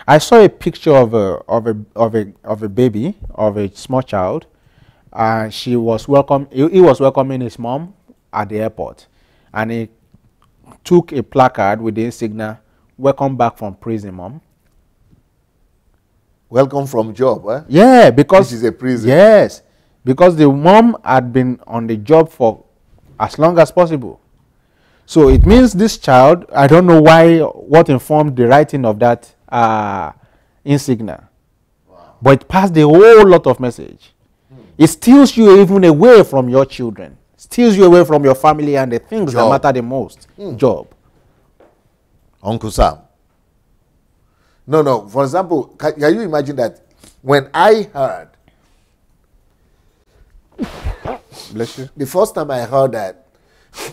I saw a picture of a baby, of a small child, and he was welcoming his mom at the airport, and he took a placard with the insignia, "Welcome back from prison, mom." Welcome from job, eh? Yeah, because this is a prison. Yes, because the mom had been on the job for as long as possible. So it means this child, I don't know what informed the writing of that insignia. Wow. But it passed a whole lot of message. It steals you even away from your children, steals you away from your family and the things that matter the most. Job. Uncle Sam. No. For example, can you imagine that when I heard, Bless you. the first time I heard that,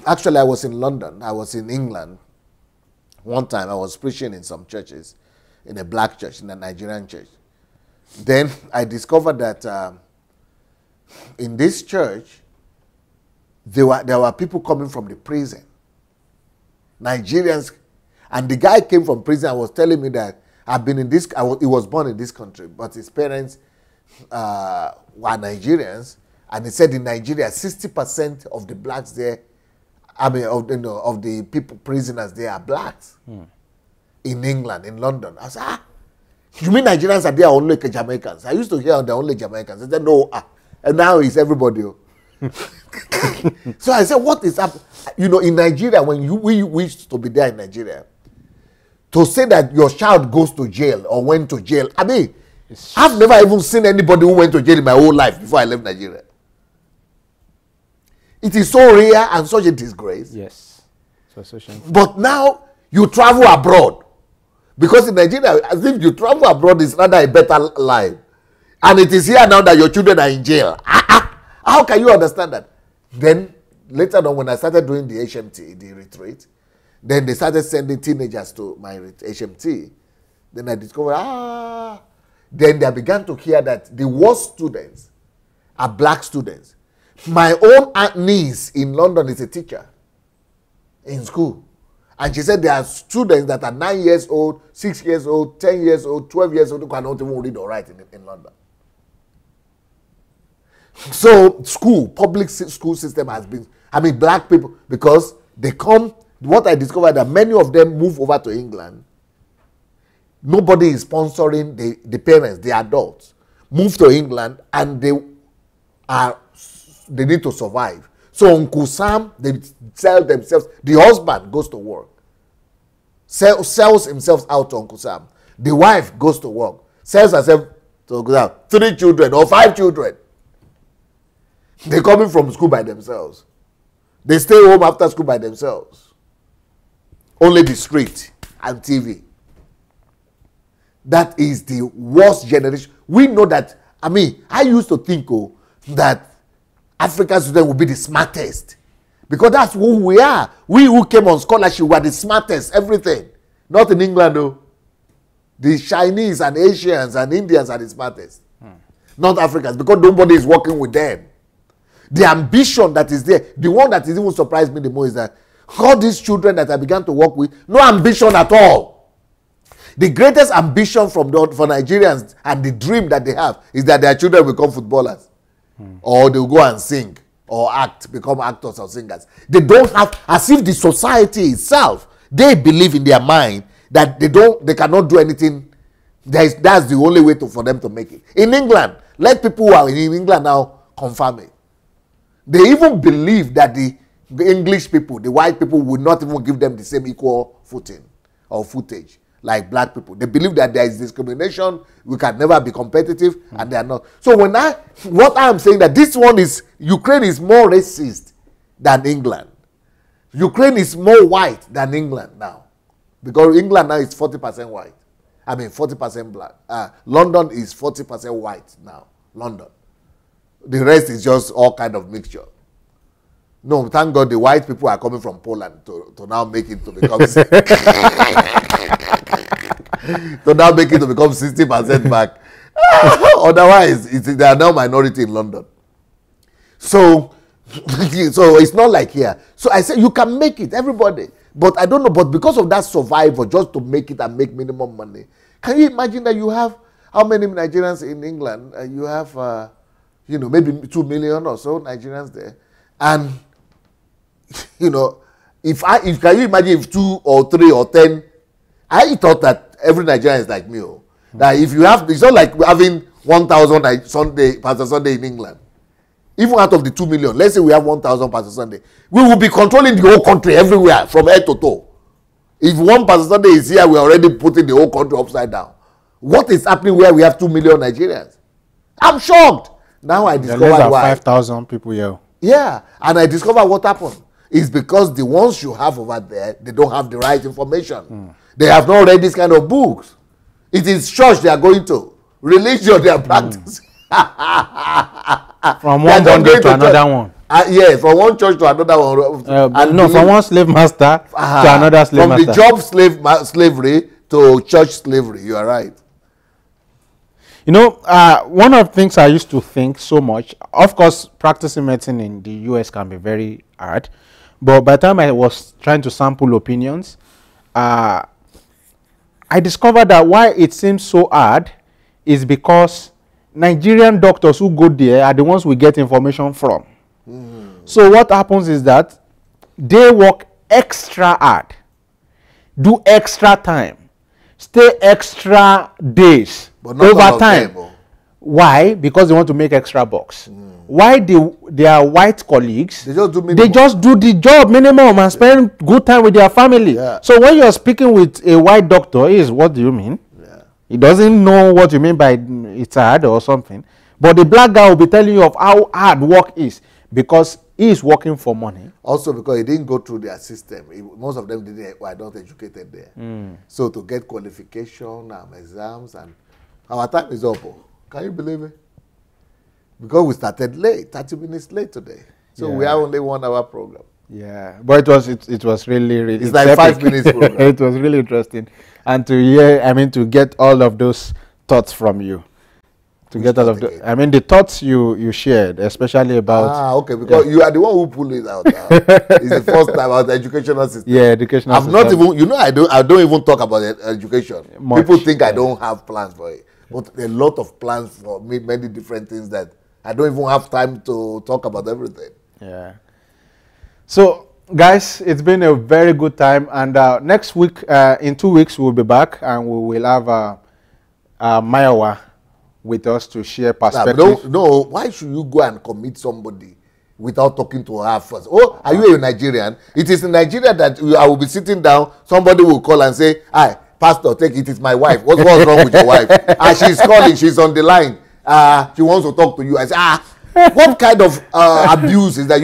actually I was in London, I was in England. One time I was preaching in some churches, in a black church, in a Nigerian church. Then I discovered that in this church, there were people coming from the prison, Nigerians, and the guy came from prison and was telling me that I've been in this. He was born in this country, but his parents were Nigerians, and he said in Nigeria, 60% of the blacks there, of the people prisoners there are blacks. In England, in London. I said, you mean Nigerians are there only Jamaicans? I used to hear they're only Jamaicans. I said, no, and now it's everybody. So I said, what is up? In Nigeria, when we used to be there in Nigeria, to say that your child goes to jail or went to jail, I mean, I've never even seen anybody who went to jail in my whole life before I left Nigeria. It is so rare and such a disgrace. Yes. But now you travel abroad. Because in Nigeria, as if you travel abroad is rather a better life. And it is here now that your children are in jail. How can you understand that? Then, later on, when I started doing the HMT, the retreat, then they started sending teenagers to my HMT. Then I discovered, Then I began to hear that the worst students are black students. My own niece in London is a teacher in school. And she said there are students that are 9 years old, 6 years old, 10 years old, 12 years old who cannot even read or write in London. So public school system has been, black people, because they come, what I discovered that many of them move over to England. Nobody is sponsoring the parents, the adults, move to England, and they need to survive. So Uncle Sam, they sell themselves. The husband goes to work, sells himself out to Uncle Sam. The wife goes to work, sells herself to Uncle Sam. 3 children or 5 children. They're coming from school by themselves. They stay home after school by themselves. Only the street and TV. That is the worst generation. We know that, I used to think that African students will be the smartest. Because that's who we are. We who came on scholarship were the smartest, everything. Not in England, though. The Chinese and Asians and Indians are the smartest. Not Africans, because nobody is working with them. The ambition that is there, the one that is even surprised me the most is that All these children that I began to work with, no ambition at all. The greatest ambition for Nigerians and the dream that they have is that their children will become footballers. Or they'll go and sing or act, become actors or singers. They don't have, as if the society itself, they believe in their mind that they cannot do anything. That's the only way for them to make it. In England, let people who are in England now confirm it. They even believe that the English people, the white people, will not even give them the same equal footing or footage like black people. They believe that there is discrimination, we can never be competitive, and they are not. So what I am saying that this one is, Ukraine is more racist than England. Ukraine is more white than England now. Because England now is 40% white. I mean 40% black. London is 40% white now. London. The rest is just all kind of mixture. No, thank God the white people are coming from Poland to now make it to become to now make it to become 60% back. Otherwise, they are now minority in London. So it's not like here. So I said you can make it, everybody. But I don't know, but because of that survival, just to make it and make minimum money, can you imagine that you have, how many Nigerians in England? You have, maybe 2 million or so Nigerians there. And, can you imagine if 2 or 3 or 10, I thought that every Nigerian is like me. That if you have, it's not like having 1,000 Pastor Sunday in England. Even out of the 2 million, let's say we have 1,000 Pastor Sunday, we will be controlling the whole country everywhere from head to toe. If one Pastor Sunday is here, we are already putting the whole country upside down. What is happening where we have 2 million Nigerians? I'm shocked. Now I discovered why. 5,000 people here. Yeah, and I discovered what happened. It's because the ones you have over there, they don't have the right information. They have not read this kind of books. It is church they are going to. Religion they are practicing. From one bondage to another one. Yeah, from one church to another one. From one slave master to another slave master. From the job slavery to church slavery. You are right. One of the things I used to think so much, of course, practicing medicine in the US can be very hard. But by the time I was trying to sample opinions, I discovered that why it seems so hard is because Nigerian doctors who go there are the ones we get information from. So what happens is that they work extra hard, do extra time, stay extra days, overtime. Why? Because they want to make extra bucks. Why their white colleagues, they just do the job minimum and spend good time with their family. So when you're speaking with a white doctor, what do you mean? He doesn't know what you mean by it's hard or something. But the black guy will be telling you of how hard work is because he is working for money. Also because he didn't go through their system. Most of them were not educated there. So to get qualification and exams, and our time is up. Can you believe it? Because we started late, 30 minutes late today. So we have only 1 hour program. Yeah, but it was really it's like 5 minutes program. It was really interesting. And to hear, to get all of those thoughts from you. The thoughts you shared, especially about... okay, because you are the one who pulled it out. It's the first time about the educational system. Yeah, educational system. Not even, I don't even talk about education. People think I don't have plans for it. But a lot of plans for many different things that I don't even have time to talk about everything. Yeah. So, guys, it's been a very good time. And next week, in 2 weeks, we'll be back and we will have Mayowa with us to share perspective. No, why should you go and commit somebody without talking to her first? Oh, are you a Nigerian? It is in Nigeria that I will be sitting down, somebody will call and say, hi, Pastor, take it, it's my wife. What's wrong with your wife? She's calling, she's on the line. She wants to talk to you. I say, what kind of abuse is that?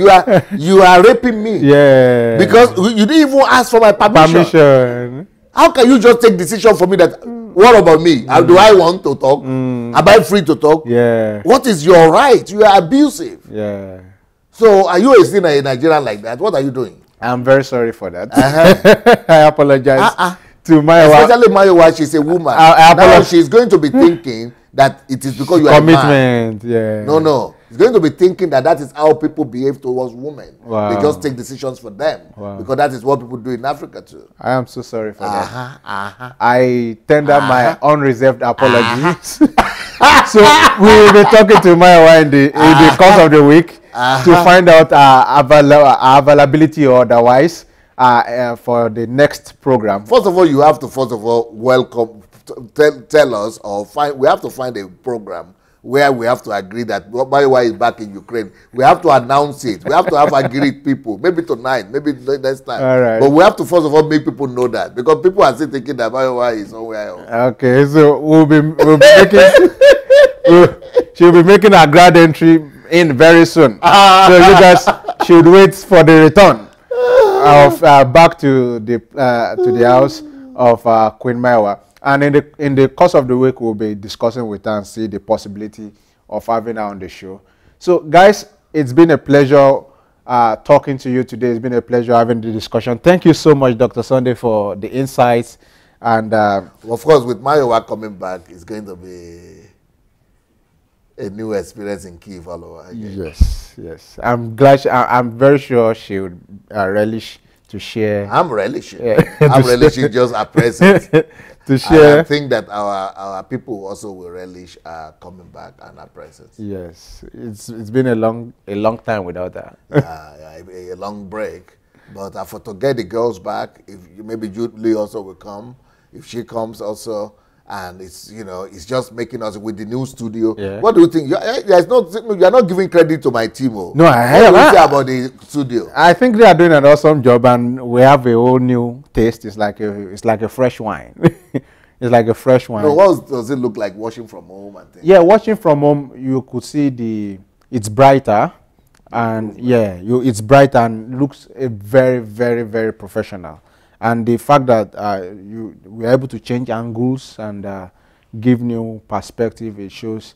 You are raping me? Yeah. Because you didn't even ask for my permission. How can you just take decision for me that, what about me? Do I want to talk? Am I free to talk? Yeah. What is your right? You are abusive. Yeah. So are you still a Nigerian like that? What are you doing? I'm very sorry for that. I apologize to Mayowa. Especially Mayowa, she's a woman. Now she's going to be thinking that it is because you are a man. Yeah. No. He's going to be thinking that that is how people behave towards women. Wow. They just take decisions for them. Wow. Because that is what people do in Africa too. I am so sorry for that. I tender my unreserved apologies. So we will be talking to Maiwa in the course of the week to find out our availability or otherwise for the next program. First of all, you have to welcome, tell us, or we have to find a program where we have to agree that Maiwa is back in Ukraine. We have to announce it. We have to have agreed people. Maybe tonight, maybe next time. All right. But we have to first of all make people know that, because people are still thinking that Maiwa is somewhere else. Okay, so we'll be making she'll be making a grad entry in very soon. So you guys should wait for the return of back to the house of Queen Maiwa. And in the course of the week, we'll be discussing with her and see the possibility of having her on the show. So, guys, it's been a pleasure talking to you today. It's been a pleasure having the discussion. Thank you so much, Dr. Sunday, for the insights. And of course, with Maiwa coming back, it's going to be a new experience in Kyiv all over again. Yes. I'm glad. I'm very sure she would relish to share. I'm relishing. I'm relishing just our presence. To share. And I think that our people also will relish coming back and our presence. Yes, it's been a long time without that. A long break, but for to get the girls back, if maybe Julie also will come, if she comes also, and it's just making us with the new studio. Yeah. What do you think? You're not giving credit to my team. No, what do you say about the studio? I think they are doing an awesome job, and we have a whole new taste. It's like a fresh wine. It's like a fresh wine. No, what does it look like watching from home and things? Yeah, watching from home, you could see it's brighter, and it's brighter and looks very, very, very professional. And the fact that we're able to change angles and give new perspective, it shows,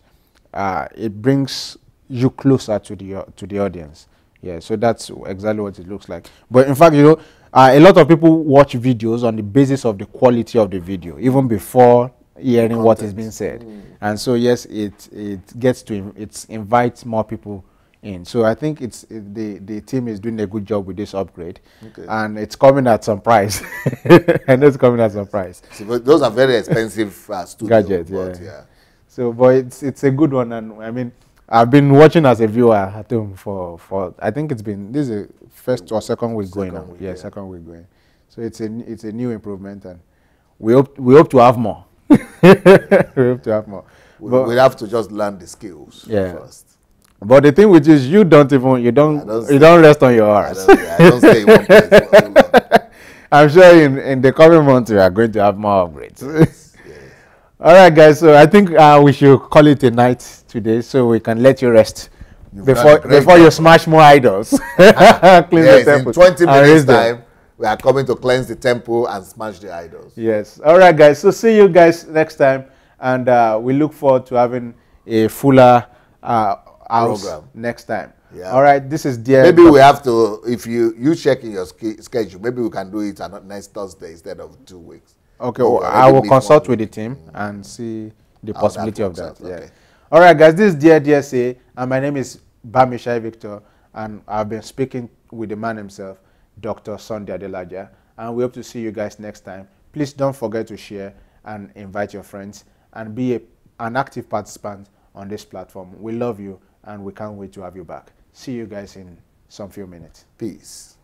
it brings you closer to the audience. Yeah, so that's exactly what it looks like. But in fact, a lot of people watch videos on the basis of the quality of the video, even before hearing what is being said. And so yes, it invites more people in. So I think the team is doing a good job with this upgrade, and it's coming at some price. And it's coming at some price. So those are very expensive studio gadgets. Yeah. So, but it's a good one, and I mean, I've been watching as a viewer at home for I think this is the first or second week going now. Yeah, second week going. So it's a new improvement, and we hope to have more. We hope to have more. We have to just learn the skills first. But the thing which is you don't rest on your horse. I don't stay in one place. I'm sure in the coming months we are going to have more upgrades. Yes. All right, guys. So I think we should call it a night today, so we can let you rest before you smash more idols. Cleanse the temple. In 20 minutes time, we are coming to cleanse the temple and smash the idols. Yes. All right, guys. So see you guys next time, and we look forward to having a fuller house program next time. Yeah. All right. This is maybe we have to, if you check in your schedule, maybe we can do it on next Thursday instead of 2 weeks. Okay, well, I will consult with the team and see the possibility of that. Yeah. Okay. All right, guys, this is Dear DSA, and my name is BAMISAYE Victor, and I've been speaking with the man himself, Dr. Sunday Adelaja, and we hope to see you guys next time. Please don't forget to share and invite your friends and be an active participant on this platform. We love you, and we can't wait to have you back. See you guys in some few minutes. Peace.